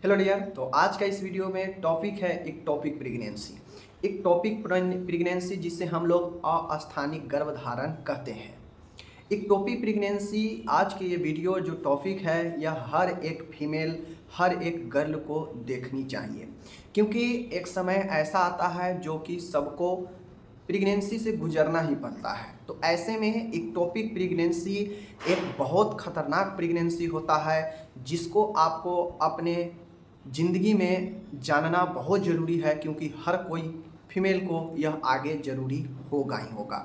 Hello dear. तो आज का इस वीडियो में टॉपिक है एक टॉपिक प्रेगनेंसी। एक टॉपिक प्रेगनेंसी जिसे हम लोग अस्थानिक गर्भधारण कहते हैं। एक टॉपिक प्रेगनेंसी आज के ये वीडियो जो टॉपिक है यह हर एक फीमेल हर एक गर्ल को देखनी चाहिए, क्योंकि एक समय ऐसा आता है जो कि सबको प्रेगनेंसी से गुजरना ही पड़ता है। तो ऐसे में एक टॉपिक प्रेगनेंसी एक बहुत खतरनाक प्रेगनेंसी होता है जिसको आपको अपने ज़िंदगी में जानना बहुत ज़रूरी है, क्योंकि हर कोई फीमेल को यह आगे ज़रूरी होगा ही होगा।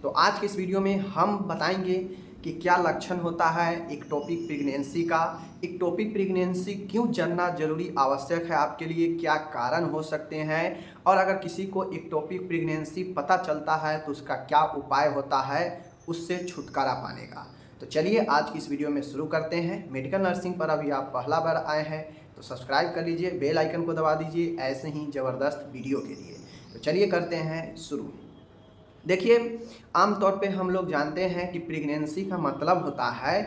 तो आज के इस वीडियो में हम बताएंगे कि क्या लक्षण होता है एक टॉपिक प्रेगनेंसी का, एक टॉपिक प्रेगनेंसी क्यों जानना ज़रूरी आवश्यक है आपके लिए, क्या कारण हो सकते हैं, और अगर किसी को एक टॉपिक प्रेगनेंसी पता चलता है तो उसका क्या उपाय होता है उससे छुटकारा पाने का। तो चलिए आज की इस वीडियो में शुरू करते हैं। मेडिकल नर्सिंग पर अभी आप पहला बार आए हैं तो सब्सक्राइब कर लीजिए, बेल आइकन को दबा दीजिए ऐसे ही ज़बरदस्त वीडियो के लिए। तो चलिए करते हैं शुरू। देखिए, आमतौर पे हम लोग जानते हैं कि प्रेगनेंसी का मतलब होता है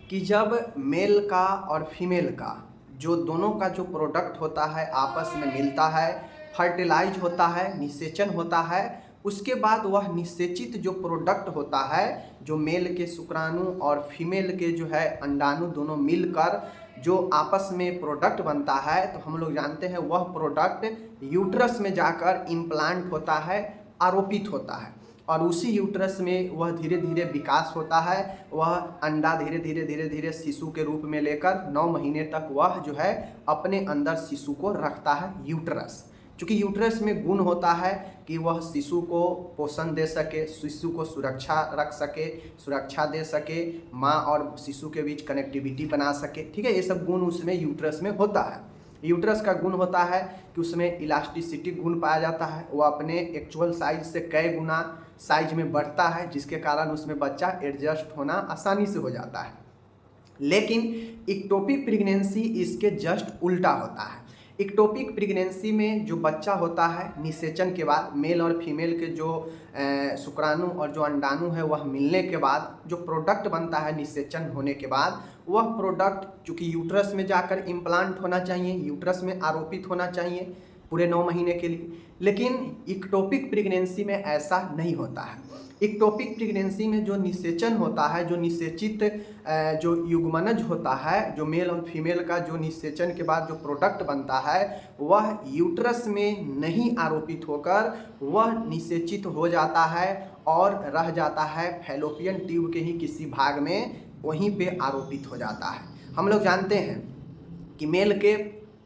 कि जब मेल का और फीमेल का जो दोनों का जो प्रोडक्ट होता है आपस में मिलता है, फर्टिलाइज होता है, निषेचन होता है, उसके बाद वह निषेचित जो प्रोडक्ट होता है, जो मेल के शुक्राणु और फीमेल के जो है अंडाणु दोनों मिलकर जो आपस में प्रोडक्ट बनता है, तो हम लोग जानते हैं वह प्रोडक्ट यूट्रस में जाकर इम्प्लांट होता है, आरोपित होता है, और उसी यूट्रस में वह धीरे धीरे विकास होता है। वह अंडा धीरे धीरे शिशु के रूप में लेकर 9 महीने तक वह जो है अपने अंदर शिशु को रखता है यूट्रस। क्योंकि यूट्रस में गुण होता है कि वह शिशु को पोषण दे सके, शिशु को सुरक्षा रख सके, सुरक्षा दे सके, माँ और शिशु के बीच कनेक्टिविटी बना सके। ठीक है, ये सब गुण उसमें यूट्रस में होता है। यूट्रस का गुण होता है कि उसमें इलास्टिसिटी गुण पाया जाता है, वह अपने एक्चुअल साइज से कई गुना साइज में बढ़ता है, जिसके कारण उसमें बच्चा एडजस्ट होना आसानी से हो जाता है। लेकिन इक्टोपिक प्रेगनेंसी इसके जस्ट उल्टा होता है। इक्टोपिक प्रेगनेंसी में जो बच्चा होता है निषेचन के बाद, मेल और फीमेल के जो शुक्राणु और जो अंडाणु है वह मिलने के बाद जो प्रोडक्ट बनता है निषेचन होने के बाद, वह प्रोडक्ट चूँकि यूट्रस में जाकर इम्प्लांट होना चाहिए, यूट्रस में आरोपित होना चाहिए पूरे 9 महीने के लिए। लेकिन इक्टोपिक प्रेगनेंसी में ऐसा नहीं होता है। इक्टोपिक प्रेगनेंसी में जो निषेचन होता है, जो निषेचित जो युग्मनज होता है, जो मेल और फीमेल का जो निषेचन के बाद जो प्रोडक्ट बनता है, वह यूट्रस में नहीं आरोपित होकर वह निषेचित हो जाता है और रह जाता है फैलोपियन ट्यूब के ही किसी भाग में, वहीं पे आरोपित हो जाता है। हम लोग जानते हैं कि मेल के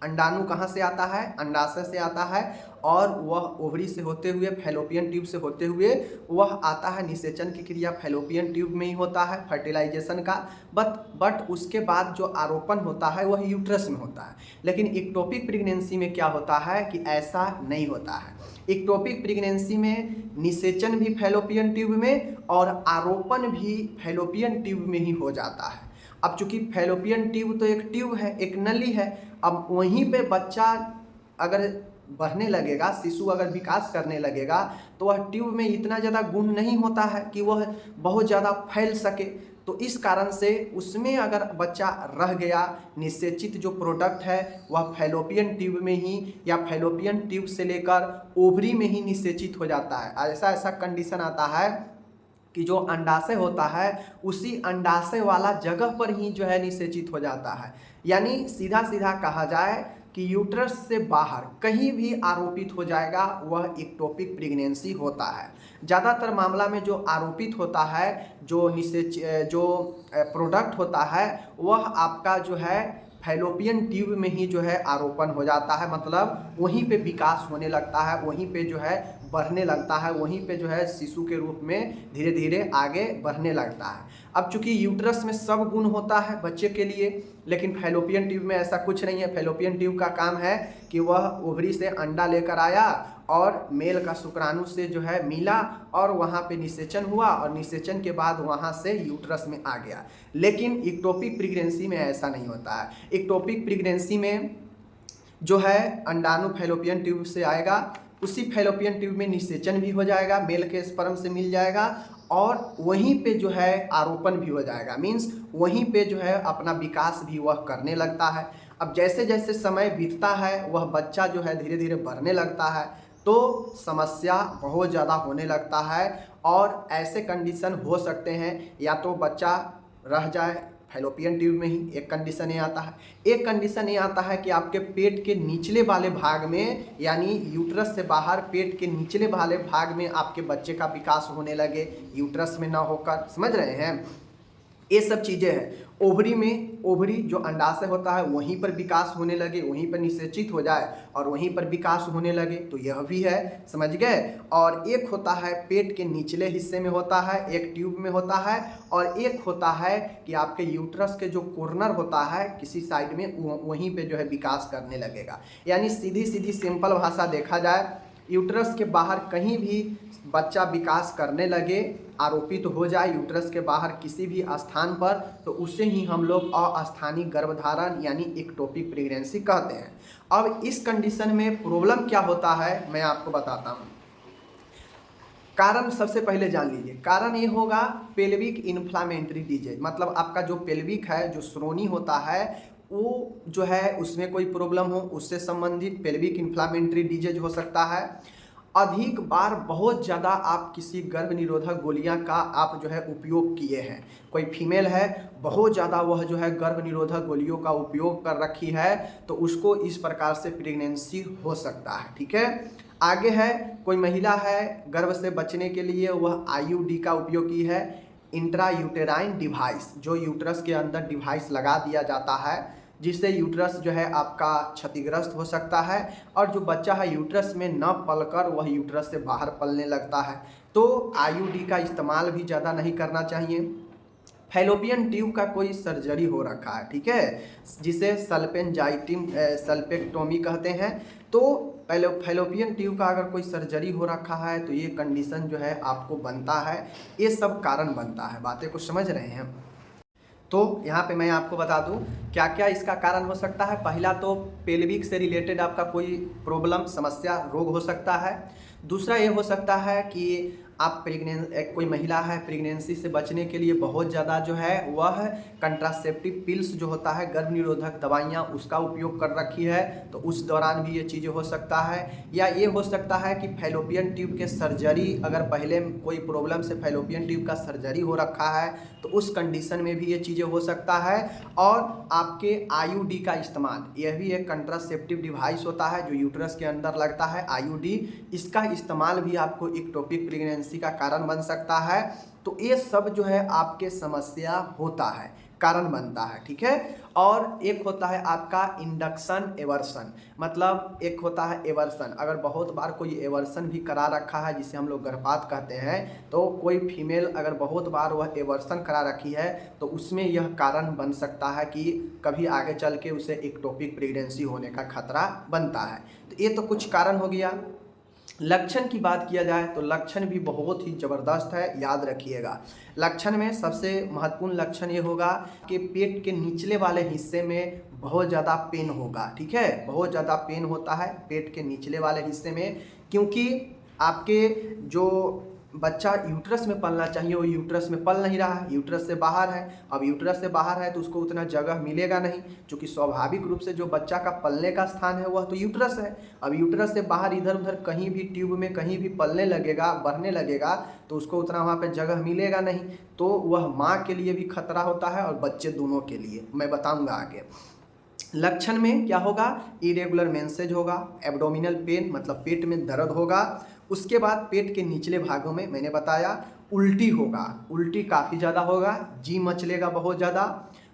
अंडाणु कहाँ से आता है, अंडाशय से आता है, और वह ओवरी से होते हुए फैलोपियन ट्यूब से होते हुए वह आता है। निषेचन की क्रिया फैलोपियन ट्यूब में ही होता है, फर्टिलाइजेशन का, बट उसके बाद जो आरोपण होता है वह यूट्रस में होता है। लेकिन इक्टोपिक प्रेगनेंसी में क्या होता है कि ऐसा नहीं होता है। इक्टोपिक प्रेगनेंसी में निषेचन भी फैलोपियन ट्यूब में और आरोपण भी फैलोपियन ट्यूब में ही हो जाता है। अब चूंकि फैलोपियन ट्यूब तो एक ट्यूब है, एक नली है, अब वहीं पे बच्चा अगर बढ़ने लगेगा, शिशु अगर विकास करने लगेगा, तो वह ट्यूब में इतना ज़्यादा गुण नहीं होता है कि वह बहुत ज़्यादा फैल सके। तो इस कारण से उसमें अगर बच्चा रह गया, निषेचित जो प्रोडक्ट है वह फैलोपियन ट्यूब में ही या फैलोपियन ट्यूब से लेकर ओवरी में ही निषेचित हो जाता है। ऐसा कंडीशन आता है कि जो अंडाशय होता है उसी अंडाशय वाला जगह पर ही जो है निषेचित हो जाता है। यानी सीधा सीधा कहा जाए कि यूट्रस से बाहर कहीं भी आरोपित हो जाएगा, वह इक्टोपिक प्रेगनेंसी होता है। ज़्यादातर मामला में जो आरोपित होता है, जो प्रोडक्ट होता है, वह आपका जो है फैलोपियन ट्यूब में ही जो है आरोपण हो जाता है, मतलब वहीं पे विकास होने लगता है, वहीं पे जो है बढ़ने लगता है, वहीं पे जो है शिशु के रूप में धीरे धीरे आगे बढ़ने लगता है। अब चूंकि यूट्रस में सब गुण होता है बच्चे के लिए, लेकिन फैलोपियन ट्यूब में ऐसा कुछ नहीं है। फैलोपियन ट्यूब का काम है कि वह ओवरी से अंडा लेकर आया और मेल का शुक्राणु से जो है मिला और वहाँ पे निषेचन हुआ, और निषेचन के बाद वहाँ से यूट्रस में आ गया। लेकिन इक्टोपिक प्रेगनेंसी में ऐसा नहीं होता है। इक्टोपिक प्रेगनेंसी में जो है अंडाणु फैलोपियन ट्यूब से आएगा, उसी फैलोपियन ट्यूब में निषेचन भी हो जाएगा, मेल के स्पर्म से मिल जाएगा, और वहीं पे जो है आरोपण भी हो जाएगा। मीन्स वहीं पे जो है अपना विकास भी वह करने लगता है। अब जैसे जैसे समय बीतता है वह बच्चा जो है धीरे धीरे बढ़ने लगता है, तो समस्या बहुत ज़्यादा होने लगता है और ऐसे कंडीशन हो सकते हैं या तो बच्चा रह जाए फैलोपियन ट्यूब में ही, एक कंडीशन ये आता है। एक कंडीशन ये आता है कि आपके पेट के निचले वाले भाग में, यानी यूट्रस से बाहर पेट के निचले वाले भाग में आपके बच्चे का विकास होने लगे, यूट्रस में ना होकर। समझ रहे हैं, ये सब चीज़ें हैं। ओवरी में, ओवरी जो अंडाशय होता है वहीं पर विकास होने लगे, वहीं पर निषेचित हो जाए और वहीं पर विकास होने लगे, तो यह भी है। समझ गए। और एक होता है पेट के निचले हिस्से में होता है, एक ट्यूब में होता है, और एक होता है कि आपके यूट्रस के जो कॉर्नर होता है किसी साइड में, वहीं पे जो है विकास करने लगेगा। यानी सीधी सीधी सिंपल भाषा देखा जाए, यूट्रस के बाहर कहीं भी बच्चा विकास करने लगे, आरोपित तो हो जाए यूट्रस के बाहर किसी भी स्थान पर, तो उसे ही हम लोग अस्थानिक गर्भधारण यानी एक्टोपिक प्रेगनेंसी कहते हैं। अब इस कंडीशन में प्रॉब्लम क्या होता है मैं आपको बताता हूँ। कारण सबसे पहले जान लीजिए, कारण ये होगा पेल्विक इन्फ्लामेटरी डिजीज, मतलब आपका जो पेल्विक है, जो श्रोणि होता है, वो जो है उसमें कोई प्रॉब्लम हो, उससे संबंधित पेल्विक इन्फ्लामेटरी डिजीज हो सकता है। अधिक बार बहुत ज़्यादा आप किसी गर्भ निरोधक गोलियां का आप जो है उपयोग किए हैं, कोई फीमेल है बहुत ज़्यादा वह जो है गर्भ निरोधक गोलियों का उपयोग कर रखी है, तो उसको इस प्रकार से प्रेगनेंसी हो सकता है। ठीक है। आगे है, कोई महिला है गर्भ से बचने के लिए वह आईयूडी का उपयोग की है, इंट्रा यूटेराइन डिवाइस, जो यूट्रस के अंदर डिवाइस लगा दिया जाता है जिससे यूट्रस जो है आपका क्षतिग्रस्त हो सकता है, और जो बच्चा है यूट्रस में न पलकर वह यूट्रस से बाहर पलने लगता है। तो आईयूडी का इस्तेमाल भी ज़्यादा नहीं करना चाहिए। फैलोपियन ट्यूब का कोई सर्जरी हो रखा है, ठीक है, जिसे सल्पेक्टोमी कहते हैं, तो फैलोपियन ट्यूब का अगर कोई सर्जरी हो रखा है तो ये कंडीशन जो है आपको बनता है, ये सब कारण बनता है। बातें को समझ रहे हैं। तो यहाँ पे मैं आपको बता दूँ क्या क्या इसका कारण हो सकता है। पहला तो पेल्विक से रिलेटेड आपका कोई प्रॉब्लम, समस्या, रोग हो सकता है। दूसरा ये हो सकता है कि आप कोई महिला है प्रेगनेंसी से बचने के लिए बहुत ज़्यादा जो है वह कंट्रासेप्टिव पिल्स जो होता है, गर्भ निरोधक दवाइयाँ, उसका उपयोग कर रखी है, तो उस दौरान भी ये चीज़ें हो सकता है। या ये हो सकता है कि फैलोपियन ट्यूब के सर्जरी, अगर पहले कोई प्रॉब्लम से फैलोपियन ट्यूब का सर्जरी हो रखा है तो उस कंडीशन में भी ये चीज़ें हो सकता है। और आपके आईयूडी का इस्तेमाल, यह भी एक कंट्रासेप्टिव डिवाइस होता है जो यूट्रस के अंदर लगता है, आईयूडी, इसका इस्तेमाल भी आपको एक्टोपिक प्रेगनेंसी का कारण बन सकता है। तो ये सब जो है आपके समस्या होता है, कारण बनता है। ठीक है। और एक होता है आपका इंडक्शन एवर्सन, मतलब एक होता है एवर्सन, अगर बहुत बार कोई एवर्सन भी करा रखा है जिसे हम लोग गर्भपात कहते हैं, तो कोई फीमेल अगर बहुत बार वह एवर्सन करा रखी है तो उसमें यह कारण बन सकता है कि कभी आगे चल के उसे एक्टोपिक प्रेगनेंसी होने का खतरा बनता है। तो ये तो कुछ कारण हो गया। लक्षण की बात किया जाए तो लक्षण भी बहुत ही ज़बरदस्त है, याद रखिएगा। लक्षण में सबसे महत्वपूर्ण लक्षण ये होगा कि पेट के निचले वाले हिस्से में बहुत ज़्यादा पेन होगा। ठीक है, बहुत ज़्यादा पेन होता है पेट के निचले वाले हिस्से में, क्योंकि आपके जो बच्चा यूट्रस में पलना चाहिए वो यूट्रस में पल नहीं रहा है, यूट्रस से बाहर है। अब यूट्रस से बाहर है तो उसको उतना जगह मिलेगा नहीं, क्योंकि स्वाभाविक रूप से जो बच्चा का पलने का स्थान है वह तो यूट्रस है। अब यूट्रस से बाहर इधर उधर कहीं भी ट्यूब में कहीं भी पलने लगेगा, बढ़ने लगेगा, तो उसको उतना वहाँ पे जगह मिलेगा नहीं, तो वह माँ के लिए भी खतरा होता है और बच्चे दोनों के लिए, मैं बताऊँगा आगे। लक्षण में क्या होगा, इरेगुलर मेंसेज होगा, एब्डोमिनल पेन मतलब पेट में दर्द होगा। उसके बाद पेट के निचले भागों में मैंने बताया उल्टी होगा, उल्टी काफ़ी ज़्यादा होगा, जी मचलेगा बहुत ज़्यादा,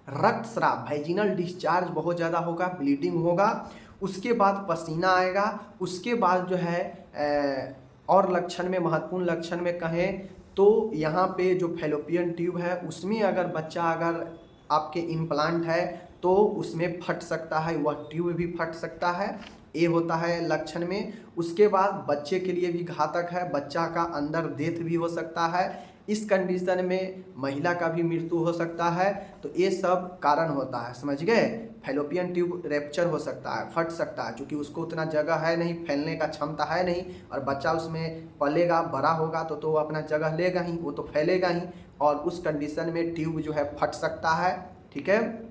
रक्तस्राव वैजिनल डिस्चार्ज बहुत ज़्यादा होगा, ब्लीडिंग होगा। उसके बाद पसीना आएगा। उसके बाद जो है और लक्षण में, महत्वपूर्ण लक्षण में कहें तो यहाँ पे जो फैलोपियन ट्यूब है उसमें अगर बच्चा अगर आपके इम्प्लांट है तो उसमें फट सकता है, वह ट्यूब भी फट सकता है, ये होता है लक्षण में। उसके बाद बच्चे के लिए भी घातक है, बच्चा का अंदर डेथ भी हो सकता है। इस कंडीशन में महिला का भी मृत्यु हो सकता है। तो ये सब कारण होता है, समझ गए। फैलोपियन ट्यूब रैप्चर हो सकता है, फट सकता है, क्योंकि उसको उतना जगह है नहीं, फैलने का क्षमता है नहीं, और बच्चा उसमें पलेगा, बड़ा होगा तो वो अपना जगह लेगा ही, वो तो फैलेगा ही, और उस कंडीशन में ट्यूब जो है फट सकता है। ठीक है।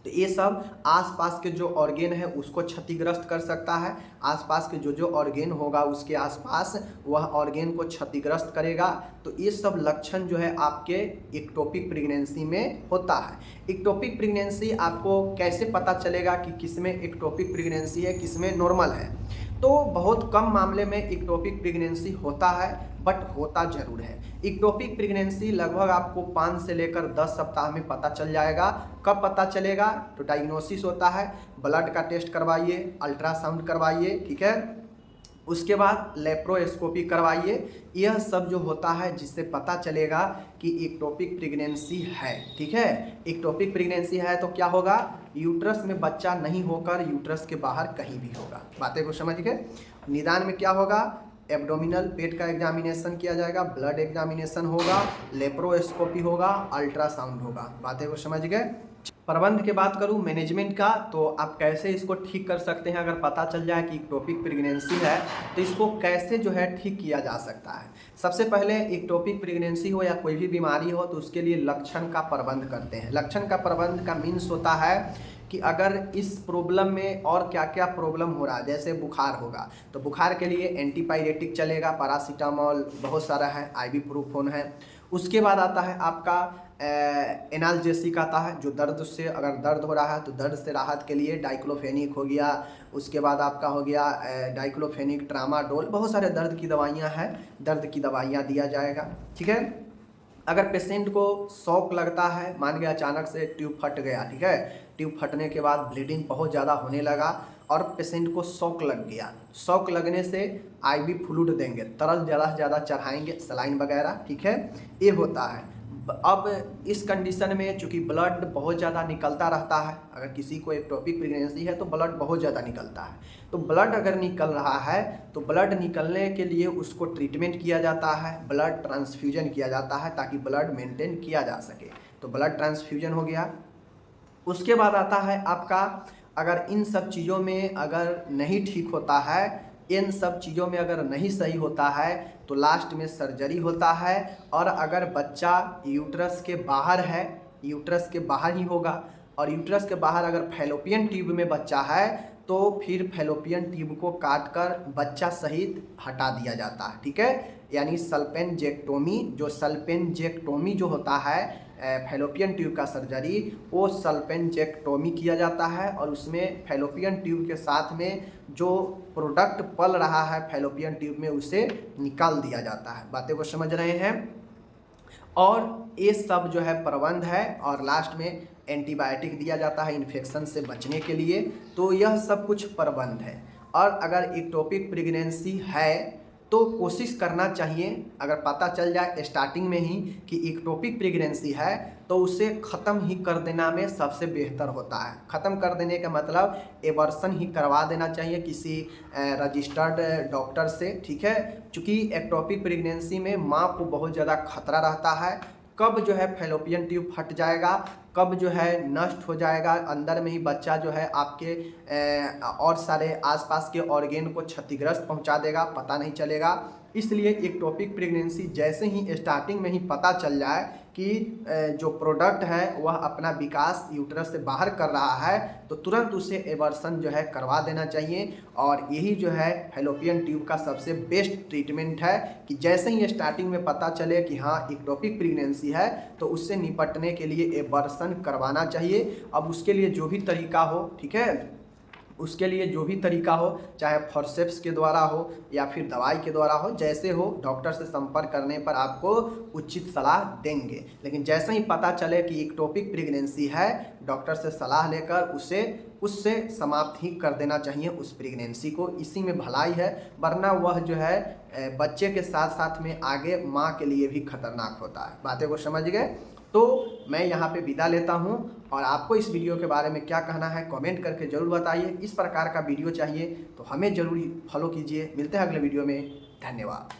तो ये सब आसपास के जो ऑर्गेन है उसको क्षतिग्रस्त कर सकता है। आसपास के जो ऑर्गेन होगा उसके आसपास वह ऑर्गेन को क्षतिग्रस्त करेगा। तो ये सब लक्षण जो है आपके एक्टोपिक प्रेगनेंसी में होता है। एक्टोपिक प्रेगनेंसी आपको कैसे पता चलेगा कि किसमें एक्टोपिक प्रेगनेंसी है, किसमें नॉर्मल है? तो बहुत कम मामले में एक्टोपिक प्रेगनेंसी होता है, बट होता जरूर है। एक्टोपिक प्रेगनेंसी लगभग आपको 5 से लेकर 10 सप्ताह में पता चल जाएगा। कब पता चलेगा? तो डायग्नोसिस होता है, ब्लड का टेस्ट करवाइए, अल्ट्रासाउंड करवाइए, ठीक है, उसके बाद लेप्रोस्कोपी करवाइए। यह सब जो होता है जिससे पता चलेगा कि एक्टोपिक प्रेगनेंसी है, ठीक है। एक्टोपिक प्रेगनेंसी है तो क्या होगा? यूट्रस में बच्चा नहीं होकर यूट्रस के बाहर कहीं भी होगा। बातें को समझ गए? निदान में क्या होगा? एब्डोमिनल पेट का एग्जामिनेशन किया जाएगा, ब्लड एग्जामिनेशन होगा, लेप्रोस्कोपी होगा, अल्ट्रासाउंड होगा। बातें को समझ गए? प्रबंध की बात करूं मैनेजमेंट का, तो आप कैसे इसको ठीक कर सकते हैं? अगर पता चल जाए कि एक्टोपिक प्रेगनेंसी है तो इसको कैसे जो है ठीक किया जा सकता है? सबसे पहले एक्टोपिक प्रेगनेंसी हो या कोई भी बीमारी हो तो उसके लिए लक्षण का प्रबंध करते हैं। लक्षण का प्रबंध का मीन्स होता है कि अगर इस प्रॉब्लम में और क्या क्या प्रॉब्लम हो रहा है, जैसे बुखार होगा तो बुखार के लिए एंटीपायरेटिक चलेगा, पैरासीटामोल बहुत सारा है, आइबुप्रोफेन है। उसके बाद आता है आपका एनाल्जेसिक आता है, जो दर्द से, अगर दर्द हो रहा है तो दर्द से राहत के लिए डाइक्लोफेनिक हो गया। उसके बाद आपका हो गया डाइक्लोफेनिक, ट्रामाडोल, बहुत सारे दर्द की दवाइयाँ हैं, दर्द की दवाइयाँ दिया जाएगा, ठीक है। अगर पेशेंट को शॉक लगता है, मान गया अचानक से ट्यूब फट गया, ठीक है, ट्यूब फटने के बाद ब्लीडिंग बहुत ज़्यादा होने लगा और पेशेंट को शॉक लग गया, शॉक लगने से आईवी फ्लूइड देंगे, तरल ज़्यादा से ज़्यादा चढ़ाएंगे, सलाइन वगैरह, ठीक है, ये होता है। अब इस कंडीशन में चूँकि ब्लड बहुत ज़्यादा निकलता रहता है, अगर किसी को एक्टोपिक प्रेगनेंसी है तो ब्लड बहुत ज़्यादा निकलता है, तो ब्लड अगर निकल रहा है तो ब्लड निकलने के लिए उसको ट्रीटमेंट किया जाता है, ब्लड ट्रांसफ्यूजन किया जाता है ताकि ब्लड मेंटेन किया जा सके। तो ब्लड ट्रांसफ्यूजन हो गया। उसके बाद आता है आपका, अगर इन सब चीज़ों में अगर नहीं ठीक होता है, इन सब चीज़ों में अगर नहीं सही होता है तो लास्ट में सर्जरी होता है। और अगर बच्चा यूट्रस के बाहर है, यूट्रस के बाहर ही होगा, और यूट्रस के बाहर अगर फैलोपियन ट्यूब में बच्चा है तो फिर फैलोपियन ट्यूब को काट कर बच्चा सहित हटा दिया जाता है, ठीक है, यानी सल्पेंजेक्टोमी। जो सल्पेंजेक्टोमी जो होता है फैलोपियन ट्यूब का सर्जरी, वो सल्पेंजेक्टोमी किया जाता है और उसमें फैलोपियन ट्यूब के साथ में जो प्रोडक्ट पल रहा है फैलोपियन ट्यूब में उसे निकाल दिया जाता है। बातें को समझ रहे हैं? और ये सब जो है प्रबंध है, और लास्ट में एंटीबायोटिक दिया जाता है इन्फेक्शन से बचने के लिए। तो यह सब कुछ प्रबंध है। और अगर एक्टोपिक प्रेगनेंसी है तो कोशिश करना चाहिए, अगर पता चल जाए स्टार्टिंग में ही कि एक्टोपिक प्रेगनेंसी है तो उसे ख़त्म ही कर देना में सबसे बेहतर होता है। ख़त्म कर देने का मतलब एबॉर्शन ही करवा देना चाहिए किसी रजिस्टर्ड डॉक्टर से, ठीक है। चूँकि एक्टोपिक प्रेगनेंसी में माँ को बहुत ज़्यादा खतरा रहता है, कब जो है फैलोपियन ट्यूब फट जाएगा, कब जो है नष्ट हो जाएगा, अंदर में ही बच्चा जो है आपके और सारे आसपास के ऑर्गेन को क्षतिग्रस्त पहुंचा देगा, पता नहीं चलेगा। इसलिए एक्टोपिक प्रेगनेंसी जैसे ही स्टार्टिंग में ही पता चल जाए कि जो प्रोडक्ट है वह अपना विकास यूट्रस से बाहर कर रहा है तो तुरंत उसे एबॉर्शन जो है करवा देना चाहिए। और यही जो है फैलोपियन ट्यूब का सबसे बेस्ट ट्रीटमेंट है कि जैसे ही स्टार्टिंग में पता चले कि हाँ एक्टोपिक प्रेगनेंसी है तो उससे निपटने के लिए एबॉर्शन करवाना चाहिए। अब उसके लिए जो भी तरीका हो, ठीक है, उसके लिए जो भी तरीका हो, चाहे फॉरसेप्स के द्वारा हो या फिर दवाई के द्वारा हो, जैसे हो डॉक्टर से संपर्क करने पर आपको उचित सलाह देंगे। लेकिन जैसे ही पता चले कि एक्टोपिक प्रेगनेंसी है, डॉक्टर से सलाह लेकर उससे समाप्त ही कर देना चाहिए उस प्रेगनेंसी को। इसी में भलाई है, वरना वह जो है बच्चे के साथ साथ में आगे माँ के लिए भी खतरनाक होता है। बातें को समझ गए? तो मैं यहाँ पे विदा लेता हूँ, और आपको इस वीडियो के बारे में क्या कहना है कमेंट करके ज़रूर बताइए। इस प्रकार का वीडियो चाहिए तो हमें ज़रूर फॉलो कीजिए। मिलते हैं अगले वीडियो में। धन्यवाद।